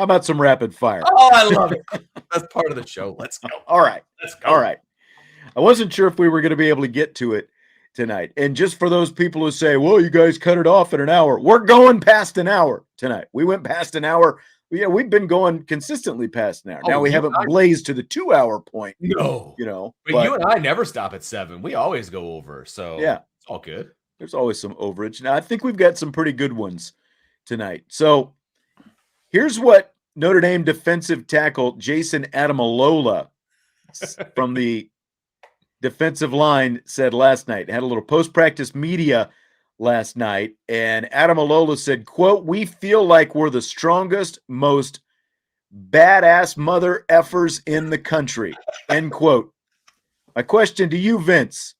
How about some rapid fire? Oh, I love it. That's part of the show. Let's go. All right. Let's go. All right. I wasn't sure if we were going to be able to get to it tonight. And just for those people who say, well, you guys cut it off at an hour, we're going past an hour tonight. We went past an hour. Yeah, we've been going consistently past an hour. Now we haven't blazed to the 2-hour point. No. But you and I never stop at 7. We always go over. So yeah, it's all good. There's always some overage. Now I think we've got some pretty good ones tonight. So here's what Notre Dame defensive tackle Jayson Ademilola from the defensive line said last night. Had a little post-practice media last night, and Ademilola said, quote, "We feel like we're the strongest, most badass mother effers in the country," end quote. My question to you, Vince,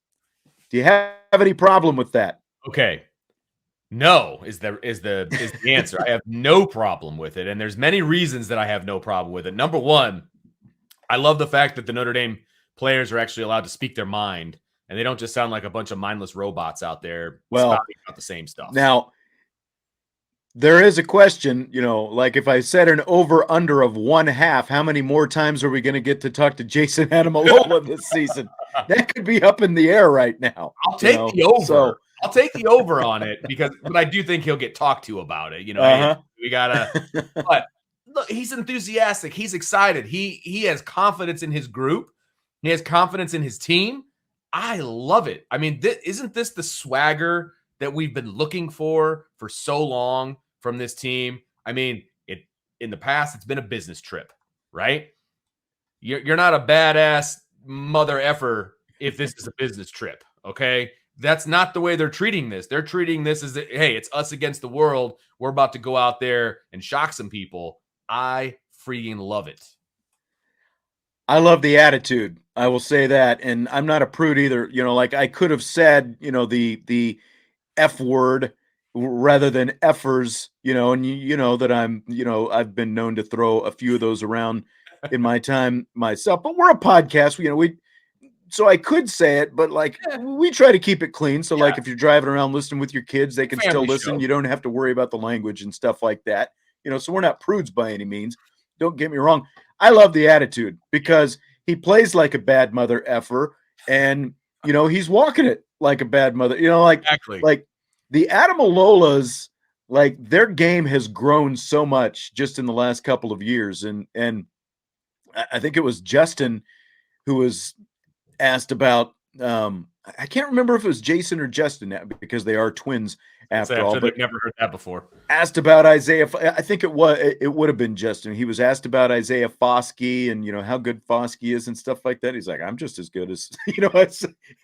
do you have any problem with that? Okay. No is the answer. I have no problem with it, and there's many reasons that I have no problem with it. Number one, I love the fact that the Notre Dame players are actually allowed to speak their mind, and they don't just sound like a bunch of mindless robots out there spouting out the same stuff. Now, there is a question, like if I set an over-under of 1/2, how many more times are we going to get to talk to Jayson Ademilola this season? That could be up in the air right now. I'll take the over. I'll take the over on it but I do think he'll get talked to about it. Hey, we gotta. But look, he's enthusiastic. He's excited. He has confidence in his group. He has confidence in his team. I love it. I mean, isn't this the swagger that we've been looking for so long from this team? I mean, in the past, it's been a business trip, right? You're not a badass mother effer if this is a business trip, okay? That's not the way they're treating this. They're treating this as, hey, it's us against the world. We're about to go out there and shock some people. I freaking love it. I love the attitude. I will say that. And I'm not a prude either. Like I could have said, the F word rather than effers, and you know that I've been known to throw a few of those around in my time myself, but we're a podcast, so I could say it, but we try to keep it clean. So like if you're driving around listening with your kids, they can still listen. You don't have to worry about the language and stuff like that. So we're not prudes by any means. Don't get me wrong. I love the attitude because he plays like a bad mother effer, and he's walking it like a bad mother. Exactly. Like the Ademilola's, their game has grown so much just in the last couple of years, and I think it was Justin who was asked about. I can't remember if it was Jason or Justin because they are twins after all. But never heard that before. Asked about Isaiah. I think it would have been Justin. He was asked about Isaiah Foskey and how good Foskey is and stuff like that. He's like, I'm just as good as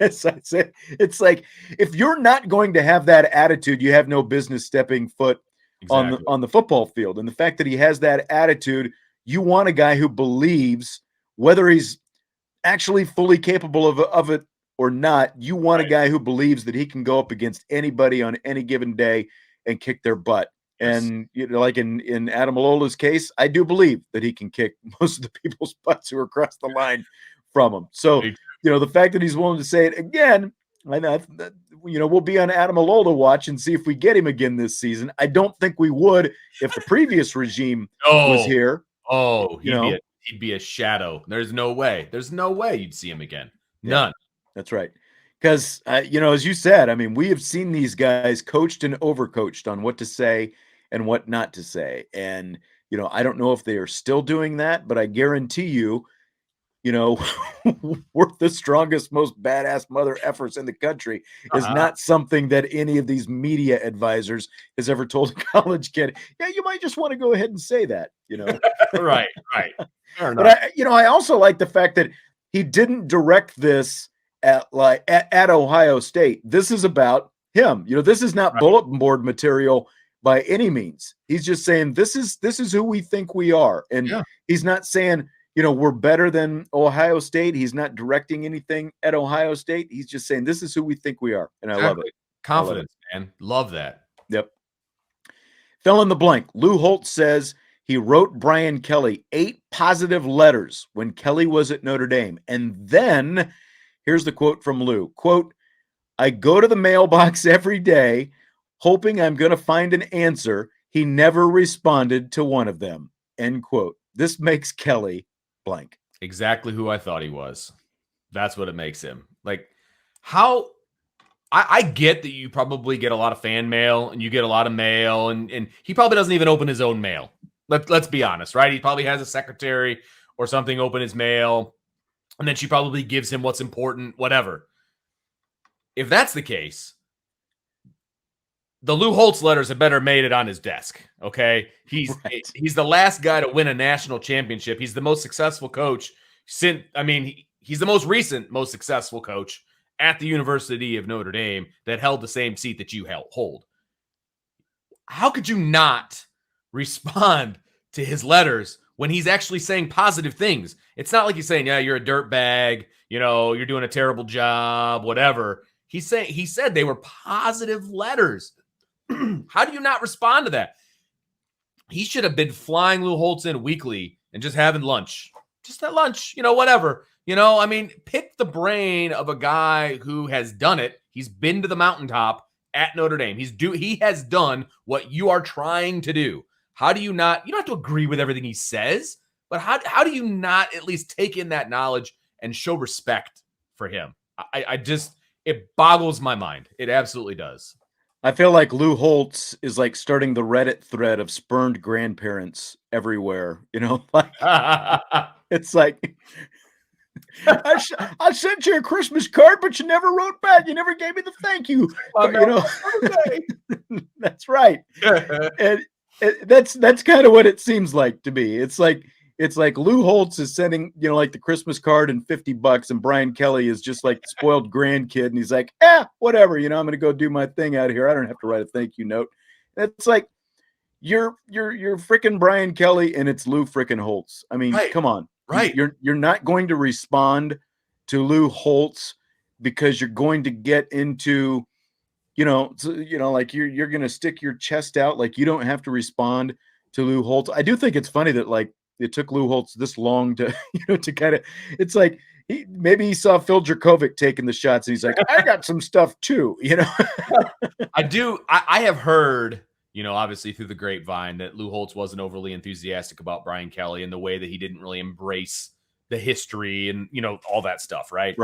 as I said. It's like if you're not going to have that attitude, you have no business stepping foot on the football field. And the fact that he has that attitude, you want a guy who believes, whether he's actually fully capable of it or not, you want a guy who believes that he can go up against anybody on any given day and kick their butt. Yes. And like in Ademilola's case, I do believe that he can kick most of the people's butts who are across the line from him. So, the fact that he's willing to say it again, we'll be on Ademilola watch and see if we get him again this season. I don't think we would if the previous regime was here. Oh, he'd be a shadow. There's no way. There's no way you'd see him again. None. That's right. Because, as you said, I mean, we have seen these guys coached and overcoached on what to say and what not to say. And, I don't know if they are still doing that, but I guarantee you, we're the strongest, most badass mother effers in the country is not something that any of these media advisors has ever told a college kid. Yeah, you might just want to go ahead and say that, Right. But I also like the fact that he didn't direct this at Ohio State. This is about him. This is not bulletin board material by any means. He's just saying this is who we think we are. And he's not saying, we're better than Ohio State. He's not directing anything at Ohio State. He's just saying this is who we think we are. And I love it. Confidence, man. Love that. Yep. Fill in the blank. Lou Holtz says he wrote Brian Kelly 8 positive letters when Kelly was at Notre Dame. And then here's the quote from Lou. Quote, "I go to the mailbox every day hoping I'm going to find an answer. He never responded to one of them." end quote. This makes Kelly blank. Exactly who I thought he was. That's what it makes him. Like, how I get that you probably get a lot of fan mail and you get a lot of mail, and he probably doesn't even open his own mail. Let's be honest, right? He probably has a secretary or something open his mail, and then she probably gives him what's important, whatever. If that's the case, the Lou Holtz letters had better made it on his desk. Okay. He's the last guy to win a national championship. He's the most successful coach since, he's the most recent, most successful coach at the University of Notre Dame that held the same seat that you hold. How could you not respond to his letters when he's actually saying positive things? It's not like he's saying, yeah, you're a dirtbag, you're doing a terrible job, whatever. He said they were positive letters. How do you not respond to that? He should have been flying Lou Holtz in weekly and just having lunch. Just at lunch, whatever. Pick the brain of a guy who has done it. He's been to the mountaintop at Notre Dame. He has done what you are trying to do. How do you not? You don't have to agree with everything he says, but how do you not at least take in that knowledge and show respect for him? It boggles my mind. It absolutely does. I feel like Lou Holtz is like starting the Reddit thread of spurned grandparents everywhere. Like it's like I sent you a Christmas card, but you never wrote back. You never gave me the thank you. That's right. And that's kind of what it seems like to me. It's like Lou Holtz is sending, like the Christmas card and $50, and Brian Kelly is just like the spoiled grandkid, and he's like, whatever, I'm going to go do my thing out here. I don't have to write a thank you note. It's like you're freaking Brian Kelly, and it's Lou freaking Holtz. Right. Come on, right? You're not going to respond to Lou Holtz because you're going to get into, like you're going to stick your chest out. Like you don't have to respond to Lou Holtz. I do think it's funny that like it took Lou Holtz this long to, to kind of, it's like maybe he saw Phil Dracovic taking the shots and he's like, I got some stuff too, I do. I have heard, obviously through the grapevine that Lou Holtz wasn't overly enthusiastic about Brian Kelly and the way that he didn't really embrace the history and, all that stuff. Right.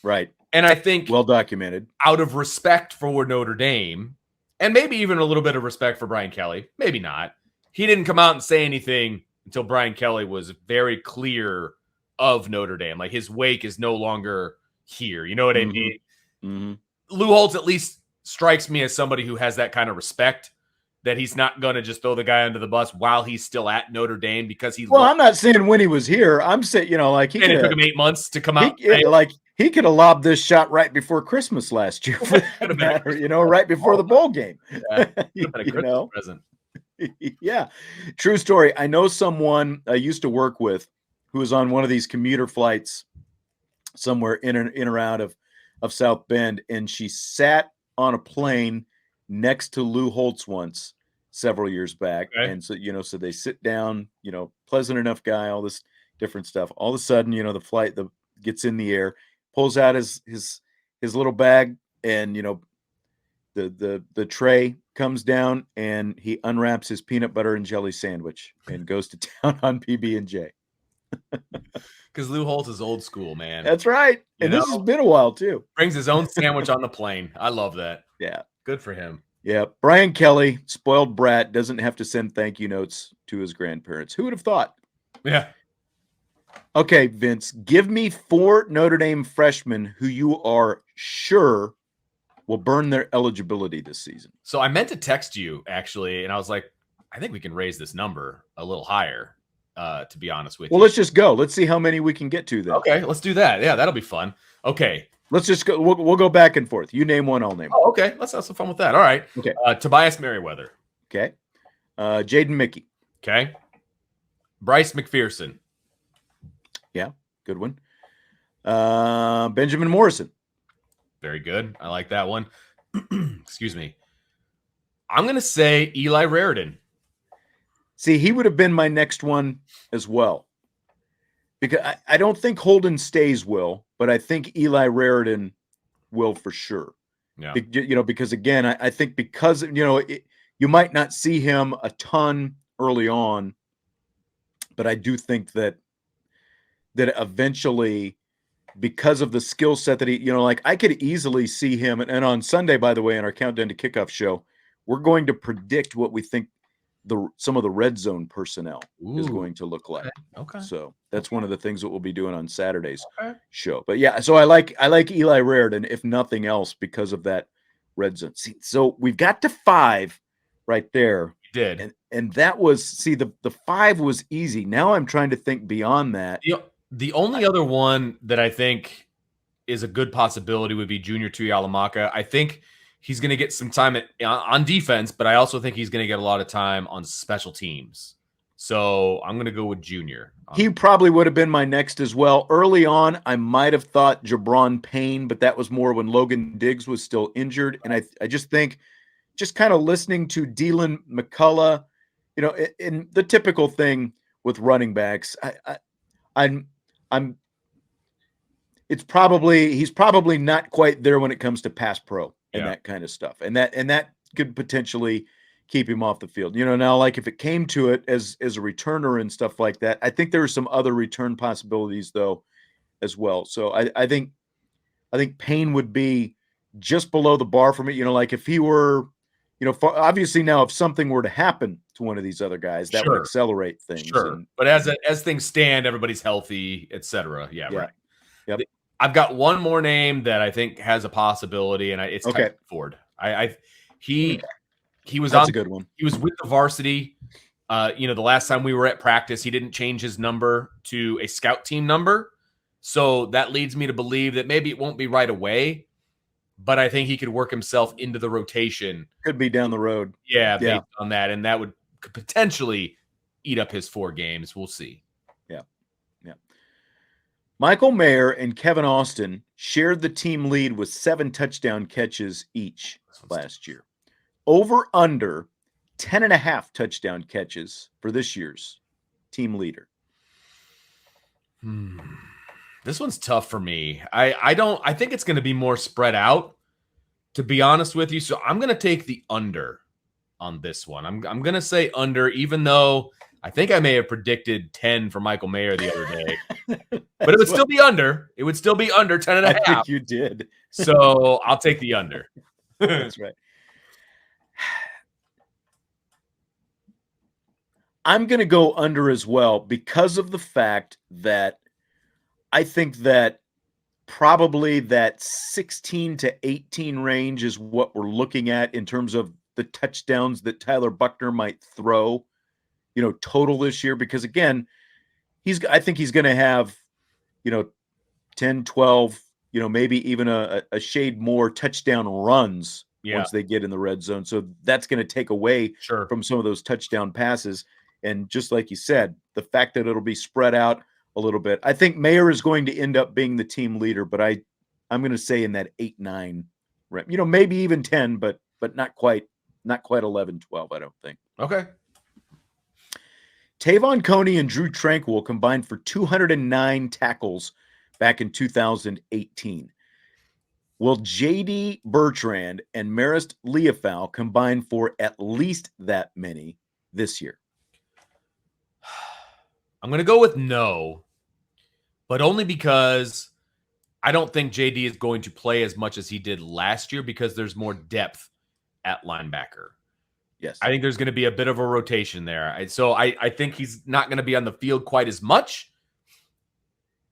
Right. And I think well documented, out of respect for Notre Dame and maybe even a little bit of respect for Brian Kelly, maybe not, he didn't come out and say anything until Brian Kelly was very clear of Notre Dame. Like his wake is no longer here. You know what I mean? Mm-hmm. Lou Holtz at least strikes me as somebody who has that kind of respect, that he's not going to just throw the guy under the bus while he's still at Notre Dame because he. Well, I'm not saying when he was here. I'm saying, like it took him 8 months to come out. He could have lobbed this shot right before Christmas last year, for that matter, right before the bowl game. Yeah, a present. Yeah, true story. I know someone I used to work with who was on one of these commuter flights somewhere in or out of South Bend, and she sat on a plane next to Lou Holtz once several years back. Okay. And so, so they sit down, pleasant enough guy, all this different stuff. All of a sudden, the flight gets in the air, pulls out his little bag, and the tray comes down, and he unwraps his peanut butter and jelly sandwich and goes to town on PB&J. Because Lou Holtz is old school, man. That's right. And this has been a while too. Brings his own sandwich on the plane. I love that. Yeah. Good for him. Yeah. Brian Kelly, spoiled brat, doesn't have to send thank you notes to his grandparents. Who would have thought? Yeah. Okay, Vince, give me 4 Notre Dame freshmen who you are sure will burn their eligibility this season. So I meant to text you, actually, and I was like, I think we can raise this number a little higher, to be honest with you. Well, let's just go. Let's see how many we can get to then. Okay, let's do that. Yeah, that'll be fun. Okay. Let's just go. We'll go back and forth. You name one, I'll name one. Oh, okay. Let's have some fun with that. All right. Okay. Tobias Merriweather. Okay. Jaden Mickey. Okay. Bryce McPherson. Yeah, good one. Benjamin Morrison. Very good. I like that one. Excuse me. I'm going to say Eli Raridan. See, he would have been my next one as well. Because I don't think Holden Stays will, but I think Eli Raridan will for sure. Yeah. Because again, I think because, you might not see him a ton early on, But I do think that eventually, because of the skill set that he, like I could easily see him. And on Sunday, by the way, in our Countdown to Kickoff show, we're going to predict what we think some of the red zone personnel is going to look like. Okay. So that's one of the things that we'll be doing on Saturday's Okay. show. But yeah, so I like Eli Raridan, if nothing else, because of that red zone. See, so we've got to 5 right there. You did. And that was, the 5 was easy. Now I'm trying to think beyond that. The only other one that I think is a good possibility would be Junior Tuihalamaka. I think he's going to get some time on defense, but I also think he's going to get a lot of time on special teams. So I'm going to go with Junior. He probably would have been my next as well. Early on, I might have thought Jabron Payne, but that was more when Logan Diggs was still injured. And I just think, just kind of listening to Deland McCullough, in the typical thing with running backs, he's probably not quite there when it comes to pass pro and that kind of stuff. And that could potentially keep him off the field. Now, like if it came to it as a returner and stuff like that, I think there are some other return possibilities though as well. So I think Payne would be just below the bar for me. Like if he were, obviously now if something were to happen to one of these other guys, that would accelerate things. Sure. But as things stand, everybody's healthy, etc. Yeah, right. Yep. I've got one more name that I think has a possibility, and it's Tyson Ford. He was That's a good one. He was with the varsity. The last time we were at practice, he didn't change his number to a scout team number. So that leads me to believe that maybe it won't be right away, but I think he could work himself into the rotation. Could be down the road. Yeah, based on that. And that could potentially eat up his 4 games. We'll see. Yeah. Michael Mayer and Kevin Austin shared the team lead with 7 touchdown catches each last year. Over under 10.5 touchdown catches for this year's team leader. This one's tough for me. I think it's going to be more spread out, to be honest with you. So I'm going to take the under on this one. I'm going to say under, even though I think I may have predicted 10 for Michael Mayer the other day, but it would still be under. It would still be under 10.5. I think you did. So I'll take the under. That's right. I'm going to go under as well because of the fact that I think that probably that 16 to 18 range is what we're looking at in terms of the touchdowns that Tyler Buckner might throw, total this year. Because again, I think he's going to have, 10, 12, maybe even a shade more touchdown runs once they get in the red zone. So that's going to take away from some of those touchdown passes. And just like you said, the fact that it'll be spread out a little bit. I think Mayer is going to end up being the team leader, but I'm going to say in that 8-9 range. Maybe even 10, but not quite 11, 12, I don't think. Okay. Tavon Coney and Drew Tranquil combined for 209 tackles back in 2018. Will J.D. Bertrand and Marist Liufau combine for at least that many this year? I'm going to go with no, but only because I don't think JD is going to play as much as he did last year because there's more depth at linebacker. Yes. I think there's going to be a bit of a rotation there. So I think he's not going to be on the field quite as much.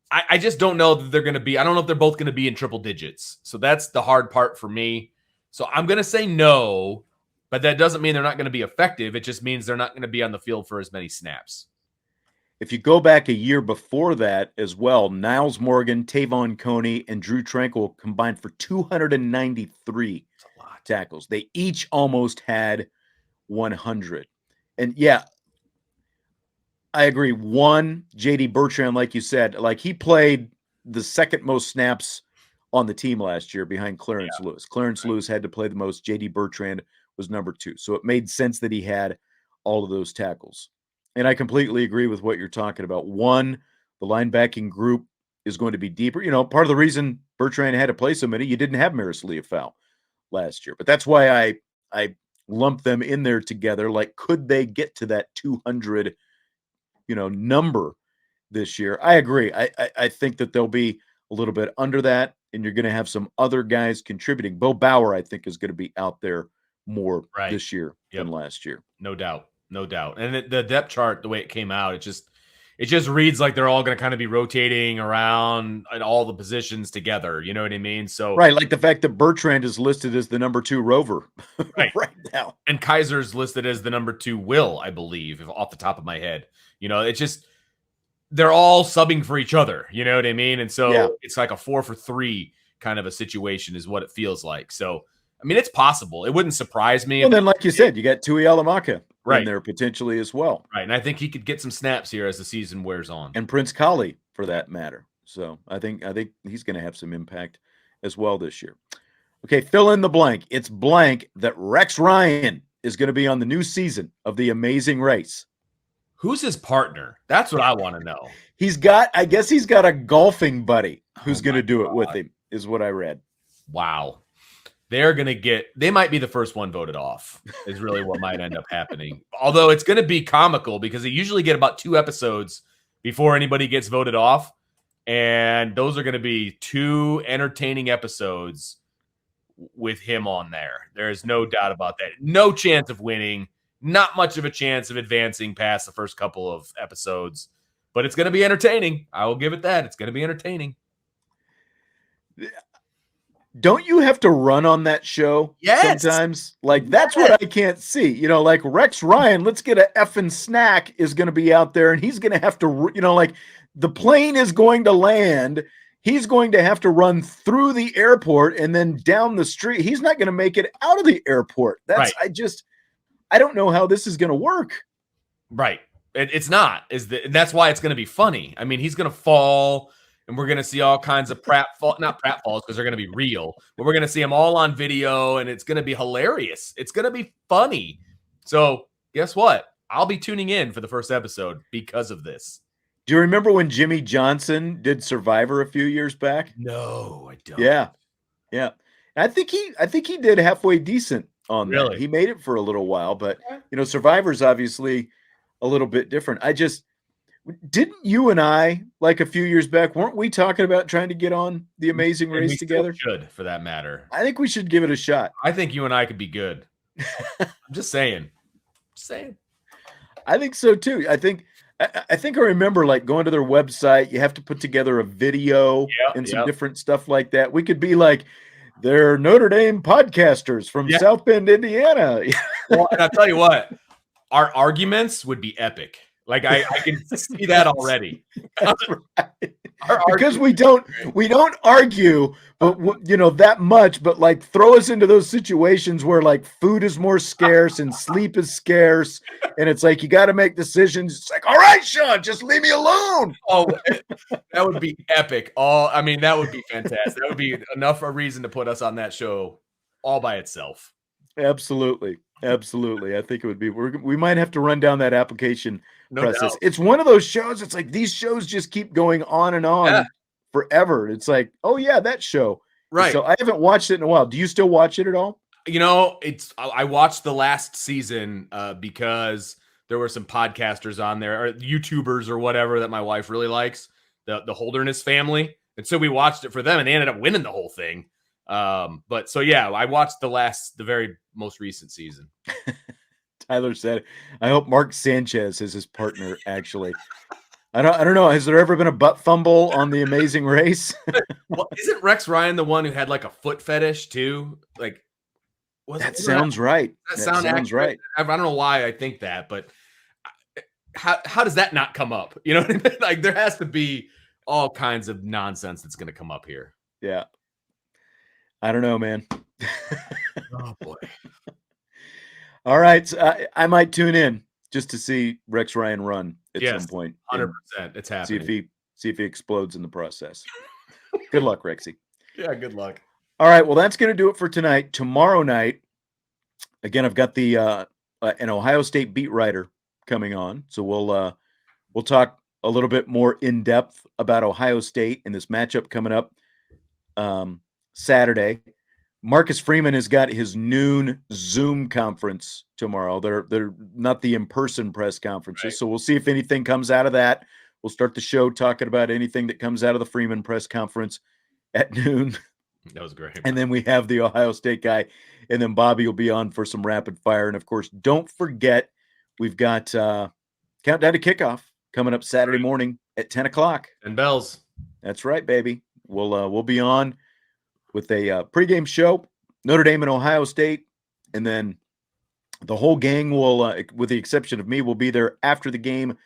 I just don't know that they're going to be, I don't know if they're both going to be in triple digits. So that's the hard part for me. So I'm going to say no, but that doesn't mean they're not going to be effective. It just means they're not going to be on the field for as many snaps. If you go back a year before that as well, Niles Morgan, Tavon Coney, and Drew Tranquil combined for 293 tackles. They each almost had 100. And yeah, I agree. J.D. Bertrand, like you said, he played the second most snaps on the team last year behind Clarence Lewis. Clarence Lewis had to play the most. J.D. Bertrand was number 2. So it made sense that he had all of those tackles. And I completely agree with what you're talking about. The linebacking group is going to be deeper. Part of the reason Bertrand had to play so many, you didn't have Marist Liufau last year. But that's why I lump them in there together. Could they get to that 200, number this year. I agree. I think that they'll be a little bit under that, and you're going to have some other guys contributing. Bo Bauer, I think, is going to be out there more this year than last year. No doubt. And the depth chart, the way it came out, it just reads like they're all going to kind of be rotating around in all the positions together. You know what I mean? So right, like the fact that Bertrand is listed as the number 2 rover right now, and Kaiser's listed as the number 2 will, I believe, off the top of my head. It's just they're all subbing for each other. You know what I mean? And so it's like a 4 for 3 kind of a situation is what it feels like. So I mean, it's possible. It wouldn't surprise me. Well, then, like you said, you got Tui Alamaka in there potentially as well. Right. And I think he could get some snaps here as the season wears on. And Prince Kali, for that matter. So I think he's going to have some impact as well this year. Okay, fill in the blank. It's blank that Rex Ryan is going to be on the new season of The Amazing Race. Who's his partner? That's what I want to know. I guess he's got a golfing buddy who's going to do it with him, is what I read. Wow. They might be the first one voted off, is really what might end up happening. Although it's going to be comical because they usually get about 2 episodes before anybody gets voted off. And those are going to be 2 entertaining episodes with him on there. There is no doubt about that. No chance of winning. Not much of a chance of advancing past the first couple of episodes. But it's going to be entertaining. I will give it that. It's going to be entertaining. Don't you have to run on that show sometimes? Like, that's what I can't see. Like Rex Ryan, let's get a effing snack, is going to be out there, and he's going to have to, like the plane is going to land. He's going to have to run through the airport and then down the street. He's not going to make it out of the airport. That's I don't know how this is going to work. Right. It's not. That's why it's going to be funny. I mean, he's going to fall. And we're going to see all kinds of not pratfalls because they're going to be real, but we're going to see them all on video, and it's going to be hilarious. It's going to be funny. So guess what? I'll be tuning in for the first episode because of this. Do you remember when Jimmy Johnson did Survivor a few years back? No, I don't. Yeah. I think he did halfway decent on that. He made it for a little while, but Survivor's obviously a little bit different. Didn't you and I, like a few years back, weren't we talking about trying to get on The Amazing Race together? Should, for that matter. I think we should give it a shot. I think you and I could be good. I'm just saying. I think so too. I think I remember like going to their website. You have to put together a video and some different stuff like that. We could be like, they're Notre Dame podcasters from South Bend, Indiana. Well, and I'll tell you what, our arguments would be epic. Like I can see that already. That's right. Because we don't argue, but that much. But like, throw us into those situations where like food is more scarce and sleep is scarce, and it's like you got to make decisions. It's like, all right, Sean, just leave me alone. Oh, that would be epic. That would be fantastic. That would be enough a reason to put us on that show all by itself. Absolutely. I think it would be. We might have to run down that application process. Doubt. It's one of those shows. It's like these shows just keep going on and on forever. It's like, oh yeah, that show. Right. So I haven't watched it in a while. Do you still watch it at all? I watched the last season because there were some podcasters on there, or YouTubers or whatever, that my wife really likes, the Holderness family, and so we watched it for them, and they ended up winning the whole thing. But so yeah, I watched the very most recent season. Tyler said, I hope Mark Sanchez is his partner, actually. I don't know. Has there ever been a butt fumble on The Amazing Race? Well, isn't Rex Ryan the one who had like a foot fetish too? Like, that sounds right. That sounds right. I don't know why I think that, but how does that not come up? You know what I mean? Like, there has to be all kinds of nonsense that's going to come up here. Yeah. I don't know, man. Oh boy. All right. So I might tune in just to see Rex Ryan run at some point. 100%. It's happening. See if he explodes in the process. Good luck, Rexy. Yeah, good luck. All right. Well, that's going to do it for tonight. Tomorrow night, again, I've got the an Ohio State beat writer coming on. So we'll talk a little bit more in depth about Ohio State and this matchup coming up Saturday Marcus Freeman has got his noon Zoom conference tomorrow. They're not the in-person press conferences. Right. So we'll see if anything comes out of that. We'll start the show talking about anything that comes out of the Freeman press conference at noon. That was great. And then we have the Ohio State guy. And then Bobby will be on for some rapid fire. And of course, don't forget, we've got Countdown to Kickoff coming up Saturday morning at 10 o'clock. And bells. That's right, baby. We'll be on with a pregame show, Notre Dame and Ohio State, and then the whole gang will, with the exception of me, will be there after the game,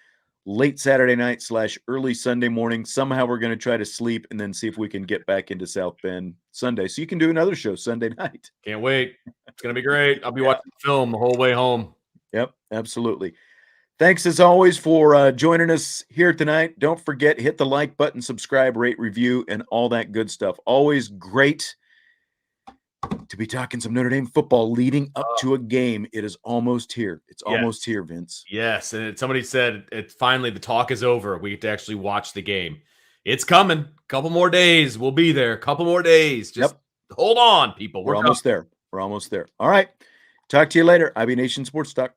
late Saturday night / early Sunday morning. Somehow we're going to try to sleep and then see if we can get back into South Bend Sunday. So you can do another show Sunday night. Can't wait. It's going to be great. I'll be watching the film the whole way home. Yep, absolutely. Thanks as always for joining us here tonight. Don't forget, hit the like button, subscribe, rate, review, and all that good stuff. Always great to be talking some Notre Dame football leading up to a game. It is almost here. It's almost here, Vince. Yes, and somebody said it finally the talk is over. We get to actually watch the game. It's coming. A couple more days. We'll be there. A couple more days. Just hold on, people. We're almost there. We're almost there. All right. Talk to you later. IB Nation Sports Talk.